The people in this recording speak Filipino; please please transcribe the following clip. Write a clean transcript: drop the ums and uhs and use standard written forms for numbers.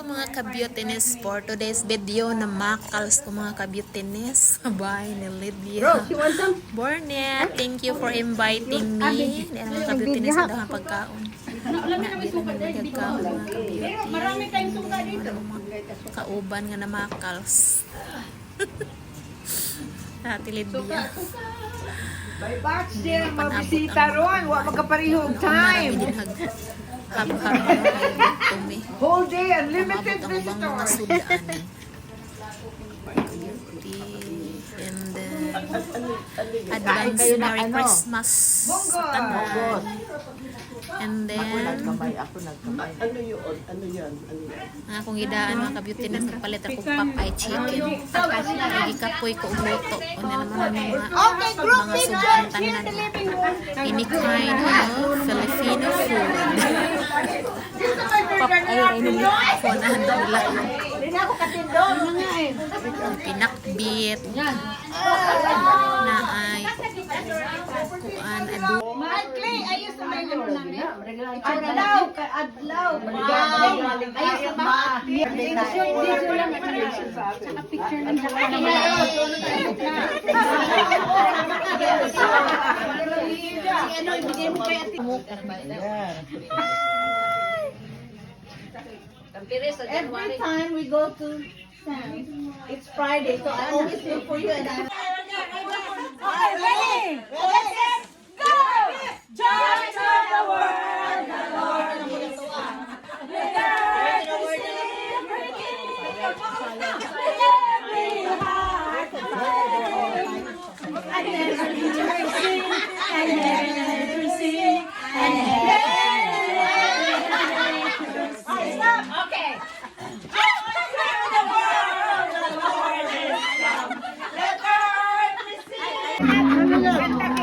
mga ka-beautiness, for today's video na makals ko mga ka-beautiness sa bahay ni Lydia Bornet. Thank you for inviting me. Hindi naman ka-beautiness ang dahan pagkaon. Hindi naman nagkakaon mga ka-beauty. Marami tayong suka dito. Kauban nga na makals. Dati Lydia. May batch din ang mga bisita ron. Huwag magkaparihog time. Habo-habo kayo tumi. Whole day, unlimited Umabot ang ubang mga visitors. sudaan. Beauty. And then, advance Merry Christmas sa tanan. And then, Nagkamay ako, nagkamay. Ano yun? Ano yan? Ano yan? ang akong idaan mga ka-beautiness, nagpalit ako Popeye chicken. Nagikapoy ko umuto. O na naman ang mga sudaan tanan. Any kind of Filipino food. Popeye rin yung kunahan na nila. Hindi na ako katindong. Pinakbit. Na ay kuan adu. Clay, ayos na may laro namin. Adlaw, adlaw. Ayos na ba? Video lang. Saka picture lang. Ano, ibigay mo kay ate. Every time we go to Sam's, it's Friday, so I always look for you and I... Okay, ready? Let's go! Joy to the world, the Lord is one. Let earth receive her King. Every heart and never rejoicing, and never sing, and never... Okay. Joy to the world, the Lord is come. Let earth receive.